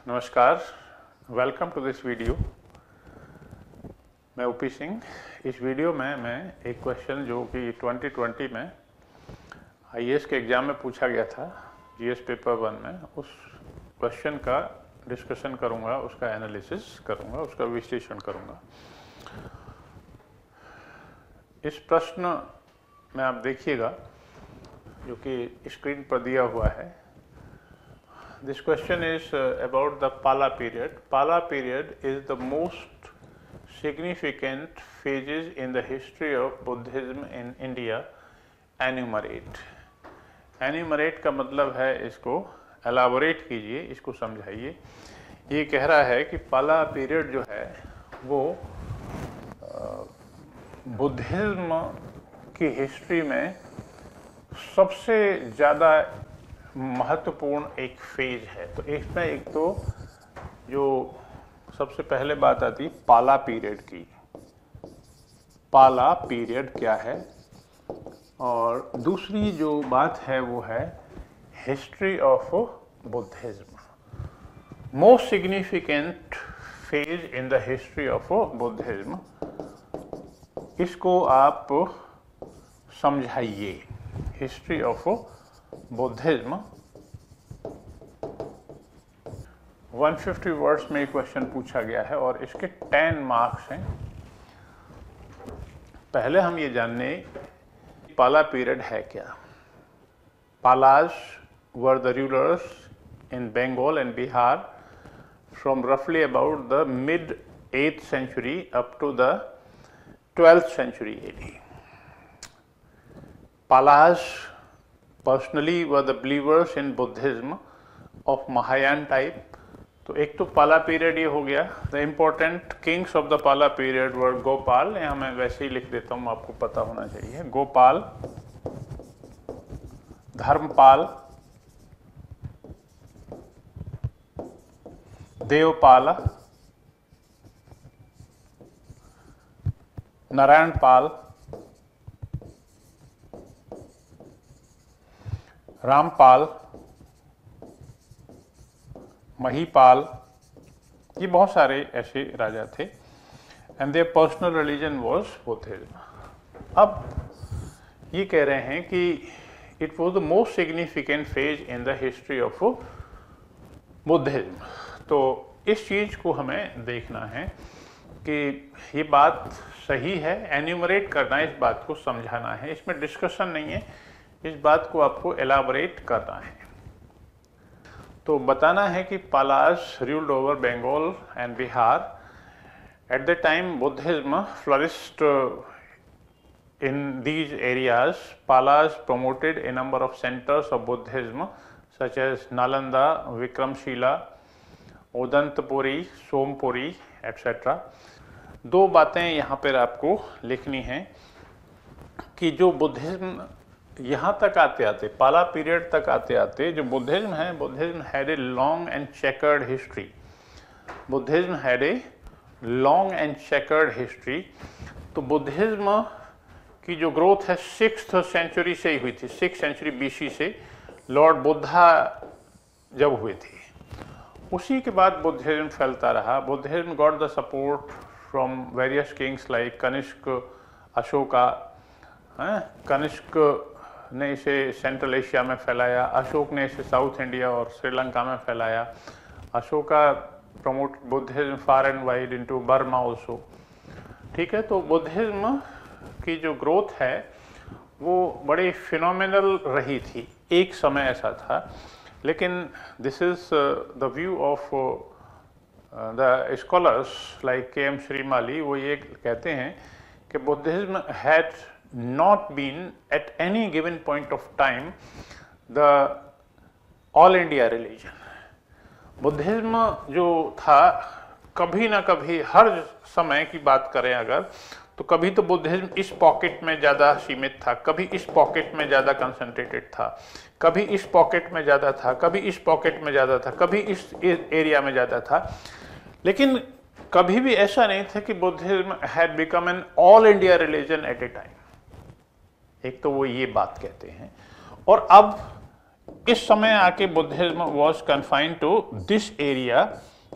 नमस्कार, welcome to this video. मैं OP Singh. इस वीडियो में मैं एक क्वेश्चन जो कि 2020 में आईएएस के एग्ज़ाम में पूछा गया था, जीएस पेपर 1 में, उस क्वेश्चन का डिस्कशन करूंगा, उसका एनालिसिस करूंगा, उसका विश्लेषण करूंगा। इस प्रश्न में आप देखिएगा जो कि स्क्रीन पर दिया हुआ है। This question is about the Pala period. Pala period is the most significant phases in the history of Buddhism in India. Enumerate. Enumerate का मतलब है, इसको elaborate कीजिए, इसको समझाइए। ये कह रहा है कि पाला पीरियड जो है वो बुद्धिज्म की हिस्ट्री में सबसे ज़्यादा महत्वपूर्ण एक फेज है। तो इसमें एक तो जो सबसे पहले बात आती है पाला पीरियड की। पाला पीरियड क्या है, और दूसरी जो बात है वो है history of Buddhism. Most significant phase in the history of Buddhism, इसको आप समझाइए। हिस्ट्री ऑफ बुद्धिज्म 150 वर्ड्स में क्वेश्चन पूछा गया है और इसके 10 मार्क्स हैं। पहले हम ये जानने पाला पीरियड है क्या। Palas were the rulers in Bengal and Bihar from रफली about the mid 8th century up to the 12th century AD. Palas personally were the believers in Buddhism of Mahayana type. तो एक तो पाला पीरियड ये हो गया। The important Kings of the पाला period वर गोपाल, यहाँ मैं वैसे ही लिख देता हूँ, आपको पता होना चाहिए। गोपाल, धर्मपाल, देवपाल, नारायणपाल, रामपाल, महीपाल, ये बहुत सारे ऐसे राजा थे। And their personal religion was Buddhism. अब ये कह रहे हैं कि it was the most significant phase in the history of Buddhism. तो इस चीज को हमें देखना है कि ये बात सही है, एन्यूमरेट करना है, इस बात को समझाना है। इसमें डिस्कशन नहीं है, इस बात को आपको एलाबोरेट करना है। तो बताना है कि Palas ruled over Bengal and Bihar. At the time Buddhism flourished in these areas, Palas promoted a number of centers of Buddhism such as Nalanda, Vikramshila, Udantapuri, Somapuri etc. दो बातें यहाँ पर आपको लिखनी हैं कि जो बुद्धिज्म यहाँ तक आते आते, पाला पीरियड तक आते आते, जो बुद्धिज्म है, Buddhism had a long and chequered history. Buddhism had a long and chequered history. तो बुद्धिज्म की जो ग्रोथ है 6th सेंचुरी से ही हुई थी। 6th सेंचुरी BC से लॉर्ड बुद्धा जब हुए थे, उसी के बाद बुद्धिज्म फैलता रहा। Buddhism got the support from various kings like Kanishka, Ashoka. Kanishka ने इसे सेंट्रल एशिया में फैलाया, अशोक ने इसे साउथ इंडिया और श्रीलंका में फैलाया। Ashoka promote Buddhism far and wide into Burma also. ठीक है, तो बुद्धिज्म की जो ग्रोथ है वो बड़ी फिनोमिनल रही थी, एक समय ऐसा था। लेकिन this is the view of the scholars like KM Shrimali. वो ये कहते हैं कि Buddhism had not been at any given point of time the all India religion. Buddhism जो था कभी ना कभी, हर समय की बात करें अगर, तो कभी तो बुद्धिज्म इस पॉकेट में ज़्यादा सीमित था, कभी इस पॉकेट में ज़्यादा कंसंट्रेटेड था, कभी इस पॉकेट में ज़्यादा था, कभी इस पॉकेट में ज़्यादा था, कभी इस एरिया में ज़्यादा था। लेकिन कभी भी ऐसा नहीं था कि Buddhism had become an all India religion eight A time. एक तो वो ये बात कहते हैं। और अब इस समय आके Buddhism was confined to this area,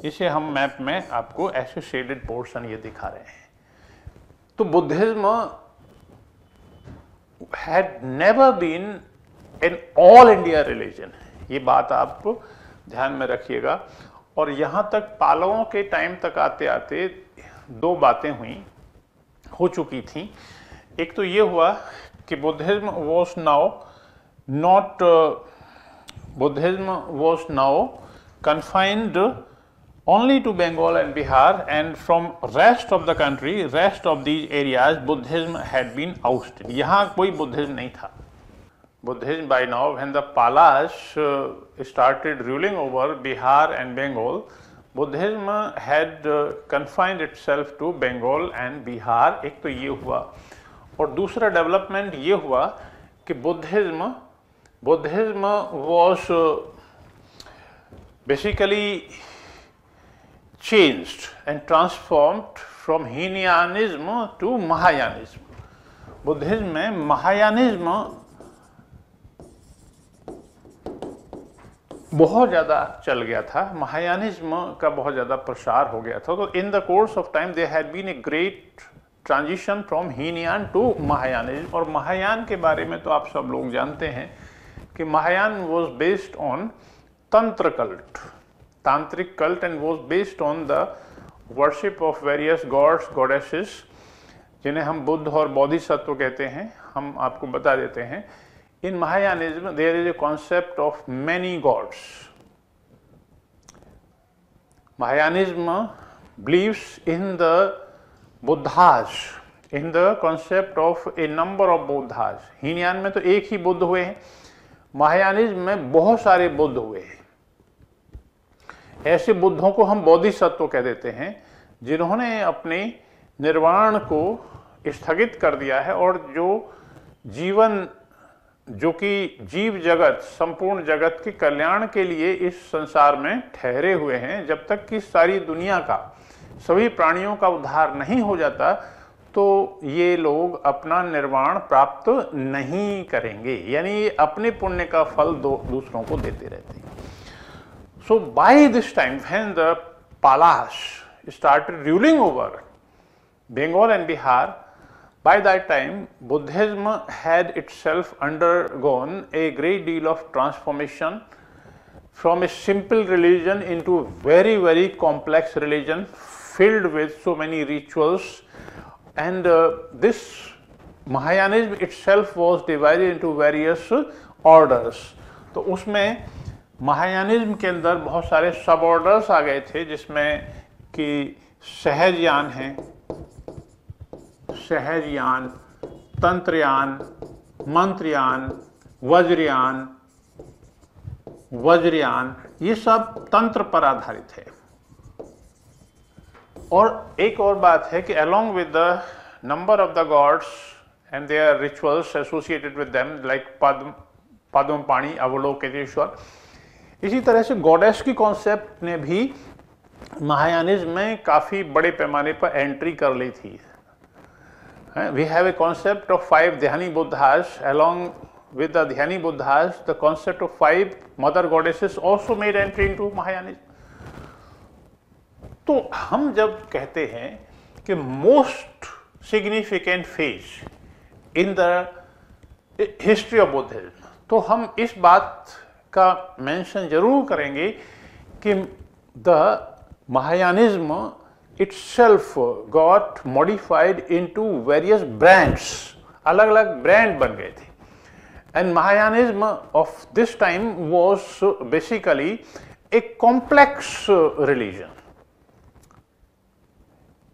इसे हम मैप में आपको ऐसे शेडेड पोर्शन ये दिखा रहे हैं। तो Buddhism had never been an all India religion, ये बात आप ध्यान में रखिएगा। और यहां तक पालवों के टाइम तक आते आते दो बातें हो चुकी थी। एक तो ये हुआ कि Buddhism was now confined only to Bengal and Bihar, and from rest of the country, rest of these areas, Buddhism had been ousted. यहाँ कोई बुद्धिज्म नहीं था। Buddhism by now, when the Palas started ruling over Bihar and Bengal, Buddhism had confined itself to Bengal and Bihar। एक तो ये हुआ, और दूसरा डेवलपमेंट ये हुआ कि Buddhism was basically changed and transformed from Hinayanism to Mahayanism। Buddhism में महायानिज्म बहुत ज़्यादा चल गया था, महायानिज्म का बहुत ज़्यादा प्रसार हो गया था। तो in the course of time there had been a great transition from Hinayana to Mahayanism. और महायान के बारे में तो आप सब लोग जानते हैं कि Mahayana was based on tantra cult, tantric cult, and was based on the worship of various gods goddesses, जिन्हें हम बुद्ध और बोधिसत्व कहते हैं। हम आपको बता देते हैं, in Mahayanism there is a concept of many gods. Mahayanism believes in the Buddhas, in the concept of a number of Buddhas. Hinayana में तो एक ही बुद्ध हुए हैं, महायानिज्म में बहुत सारे बुद्ध हुए हैं। ऐसे बुद्धों को हम बोधिसत्व कह देते हैं, जिन्होंने अपने निर्वाण को स्थगित कर दिया है और जो कि जीव जगत, संपूर्ण जगत के कल्याण के लिए इस संसार में ठहरे हुए हैं। जब तक कि सारी दुनिया का, सभी प्राणियों का उद्धार नहीं हो जाता, तो ये लोग अपना निर्वाण प्राप्त नहीं करेंगे, यानी अपने पुण्य का फल दूसरों को देते रहते हैं। So by this time, when the Palas started ruling over Bengal and Bihar, by that time Buddhism had itself undergone a great deal of transformation from a simple religion into very, very complex religion filled with so many rituals, and this Mahayanism itself was divided into various orders। तो उसमें महायानिज्म के अंदर बहुत सारे सब orders आ गए थे, जिसमें कि सहजयान है, सहजयान, तंत्रयान, मंत्रयान, वज्रयान, ये सब तंत्र पर आधारित है। और एक और बात है कि along with the number of the gods and their rituals associated with them, like Padmapani, Avalokiteshvara, इसी तरह से गॉडेस की कॉन्सेप्ट ने भी महायानिज्म में काफी बड़े पैमाने पर एंट्री कर ली थी। We have a concept of 5 Dhyani Buddhas, along with the Dhyani Buddhas the concept of 5 mother goddesses also made entry into Mahayanism। तो हम जब कहते हैं कि most significant phase in the history of Buddhism, तो हम इस बात का मेंशन जरूर करेंगे कि the महायानिज्म itself got modified into various brands, अलग अलग ब्रांड बन गए थे। And Mahayanism of this time was basically a complex religion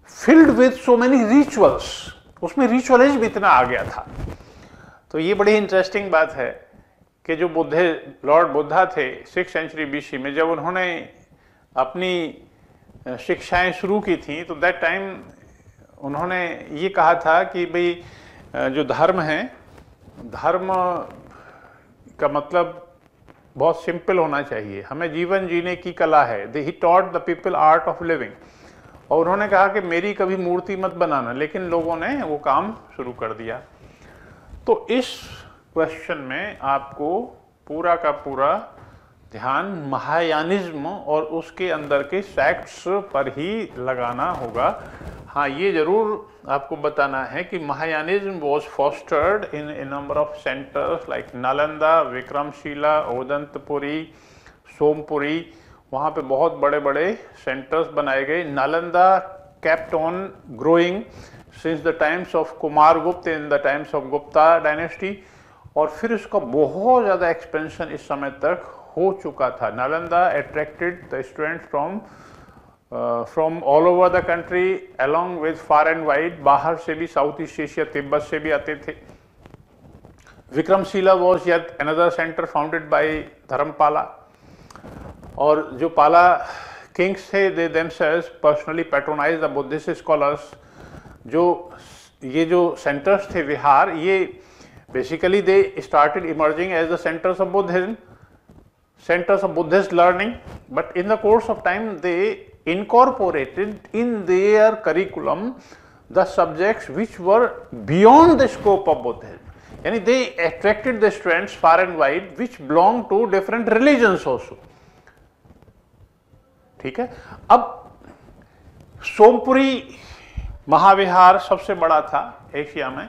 filled with so many rituals। उसमें रिचुअलिज्म इतना आ गया था। तो ये बड़ी इंटरेस्टिंग बात है कि जो लॉर्ड बुद्धा थे 6th सेंचुरी BC में, जब उन्होंने अपनी शिक्षाएं शुरू की थी, तो दैट टाइम उन्होंने ये कहा था कि भाई जो धर्म है, धर्म का मतलब बहुत सिंपल होना चाहिए, हमें जीवन जीने की कला है। He taught the people art of living. और उन्होंने कहा कि मेरी कभी मूर्ति मत बनाना, लेकिन लोगों ने वो काम शुरू कर दिया। तो इस क्वेश्चन में आपको पूरा का पूरा ध्यान महायानिज्म और उसके अंदर के सेक्ट्स पर ही लगाना होगा। हाँ, ये जरूर आपको बताना है कि Mahayanism was fostered in a number of centres like Nalanda, Vikramshila, Odantapuri, Somapuri. वहाँ पे बहुत बड़े बड़े सेंटर्स बनाए गए। Nalanda kept on growing since the times of Kumaragupta in the times of Gupta dynasty, और फिर उसका बहुत ज़्यादा एक्सपेंशन इस समय तक हो चुका था। Nalanda attracted the students from all over the country along with far and wide, बाहर से भी, साउथ ईस्ट एशिया, तिब्बत से भी आते थे। Vikramshila was yet another center founded by Dharmapala, और जो पाला किंग्स थे दे themselves personally patronized the Buddhist scholars। ये जो सेंटर्स थे विहार, ये basically they started emerging as the centres of Buddhism, centers of Buddhist learning, but in the course of time they incorporated in their curriculum the subjects which were beyond the scope of Buddhism. यानी they attracted the students far and wide which belong to different religions also। ठीक है। अब सोमपुरी महाविहार सबसे बड़ा था Asia में।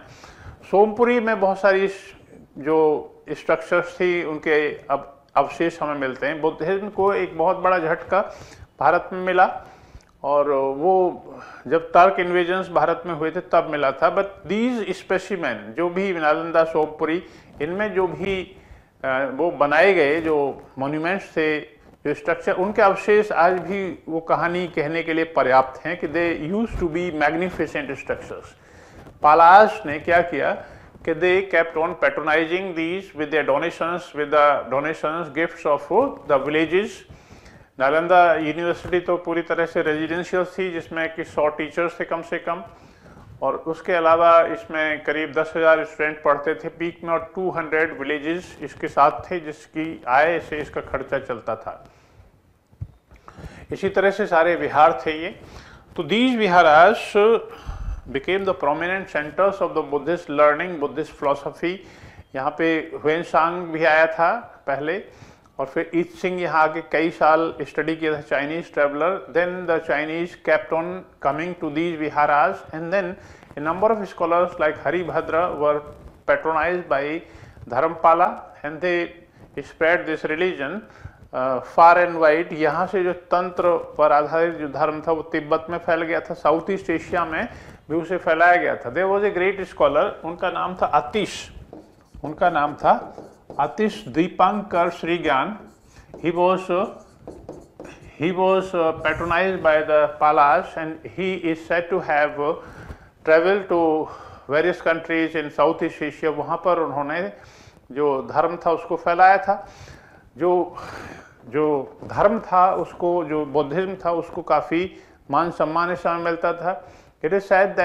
सोमपुरी में बहुत सारी जो स्ट्रक्चर्स थी उनके अब अवशेष हमें मिलते हैं। बुद्धिज्म को एक बहुत बड़ा झटका भारत में मिला, और वो जब टर्क इन्वेजन्स भारत में हुए थे तब मिला था। बट दीज स्पेसिमेन जो भी नालंदा, सोमपुरी, इनमें जो भी वो बनाए गए जो मॉन्यूमेंट्स थे, जो स्ट्रक्चर, उनके अवशेष आज भी वो कहानी कहने के लिए पर्याप्त हैं कि they used to be magnificent structures. Palas ने क्या किया कि they kept on patronizing these with their donations, gifts of the villages। Nalanda university तो पूरी तरह से रेजिडेंशियल थी, जिसमें कि 100 टीचर्स थे कम से कम, और उसके अलावा इसमें करीब 10,000 स्टूडेंट पढ़ते थे पीक में, और 200 विलेजेस इसके साथ थे जिसकी आय से इसका खर्चा चलता था। इसी तरह से सारे विहार थे ये। तो these viharas became the prominent centers of the Buddhist learning, Buddhist philosophy। यहाँ पे ह्वेनसांग भी आया था पहले, और फिर ईत सिंह यहाँ आके कई साल स्टडी किया था, Chinese traveller. Then the Chinese kept on coming to these viharas, and then a number of scholars like Haribhadra were patronized by Dharamapala, and they spread this religion far and wide. यहाँ से जो तंत्र पर आधारित जो धर्म था वो तिब्बत में फैल गया था, साउथ ईस्ट एशिया में भी उसे फैलाया गया था। There was a great scholar, उनका नाम था आतिश Dipankar Srijnan. he was patronized by the Palas, and he is said to have traveled to various countries in South East Asia। वहाँ पर उन्होंने जो धर्म था उसको फैलाया था। जो धर्म था उसको, जो बुद्धिज्म था उसको काफ़ी मान सम्मान इस समय मिलता था। It is said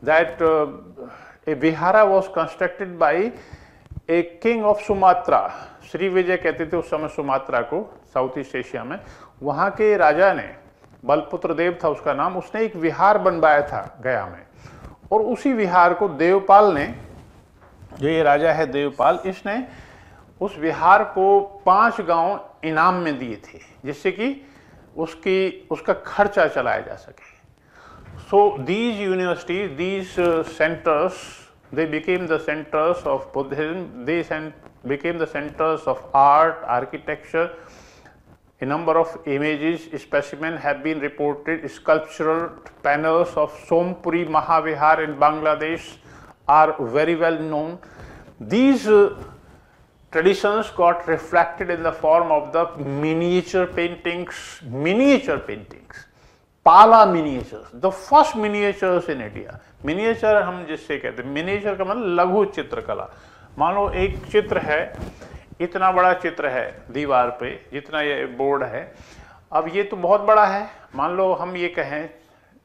that a vihara was constructed by a king of Sumatra. Shri Vijay कहते थे उस समय सुमात्रा को, साउथ ईस्ट एशिया में। वहाँ के राजा ने, बलपुत्र देव था उसका नाम, उसने एक विहार बनवाया था गया में, और उसी विहार को देवपाल ने, जो ये राजा है देवपाल, इसने उस विहार को 5 गांव इनाम में दिए थे, जिससे कि उसका खर्चा चलाया जा सके। So these universities, these centres, they became the centers of Buddhism, they became the centers of art, architecture. A number of images, specimens have been reported. Sculptural panels of Sompuri Mahavihar in Bangladesh are very well known. These traditions got reflected in the form of the miniature paintings, Pala miniatures, the first miniatures in India। Miniature हम जिससे कहते हैं, miniature का मतलब लघु चित्रकला। मान लो एक चित्र है, इतना बड़ा चित्र है दीवार पे, जितना ये बोर्ड है। अब ये तो बहुत बड़ा है। मान लो हम ये कहें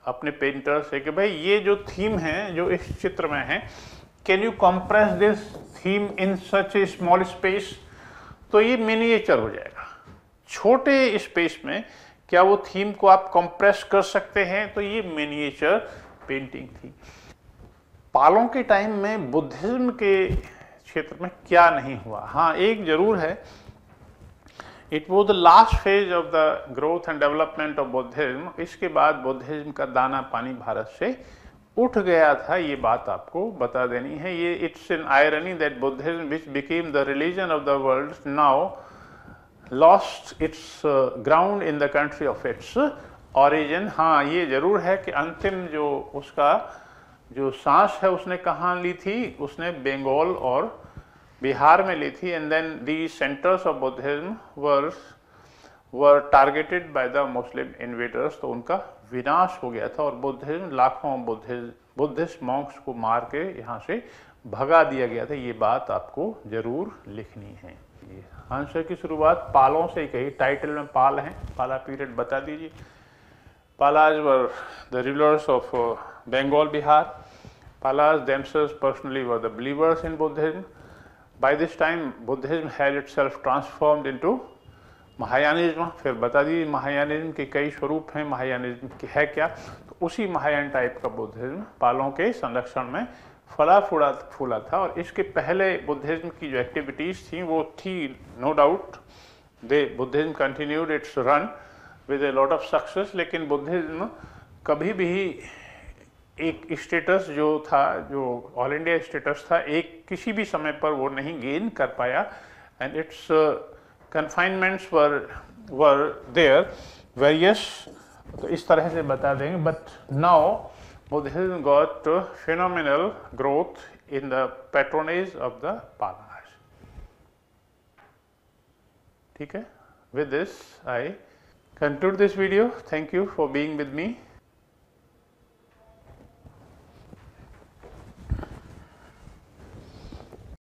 अपने पेंटर से कि भाई ये जो थीम है जो इस चित्र में है, can you compress this theme in such A small space, तो ये मिनिएचर हो जाएगा। छोटे स्पेस में क्या वो थीम को आप कंप्रेस कर सकते हैं, तो ये मिनिएचर पेंटिंग थी। पालों के टाइम में बुद्धिज्म के क्षेत्र में क्या नहीं हुआ। हाँ, एक जरूर है, it was the last phase of the growth and development of Buddhism. इसके बाद बुद्धिज्म का दाना पानी भारत से उठ गया था, ये बात आपको बता देनी है। ये it's an irony that Buddhism which became the religion of the world now lost its ground in the country of its origin. हाँ, ये जरूर है कि अंतिम जो उसका जो सांस है उसने कहाँ ली थी, उसने बंगाल और बिहार में ली थी। And then the centres of Buddhism were targeted by the Muslim invaders, तो उनका विनाश हो गया था और बुद्धिज्म लाखों बुद्धिस्ट मॉन्क्स को मार के यहाँ से भगा दिया गया था। ये बात आपको जरूर लिखनी है। आंसर की शुरुआत पालों से ही कही, टाइटल में पाल हैं, पाला पीरियड बता दीजिए। Palas were the rulers of Bengal, Bihar. Palas themselves personally were the believers in Buddhism. By this time, Buddhism had itself transformed into Mahayanism. फिर बता दीजिए महायानिज्म के कई स्वरूप हैं, महायानिज्म की है क्या, तो उसी महायान टाइप का बुद्धिज्म पालों के संरक्षण में फला फूला था। और इसके पहले बुद्धिज्म की जो एक्टिविटीज थी वो थी, no doubt they Buddhism continued its run with a lot of success. लेकिन बुद्धिज्म कभी भी एक स्टेटस जो था, जो ऑल इंडिया स्टेटस था, एक किसी भी समय पर वो नहीं गेन कर पाया। And its confinements were there various, तो इस तरह से बता देंगे। But now Buddhism got phenomenal growth in the patronage of the Palas. ठीक है, with this I conclude this video. Thank you for being with me.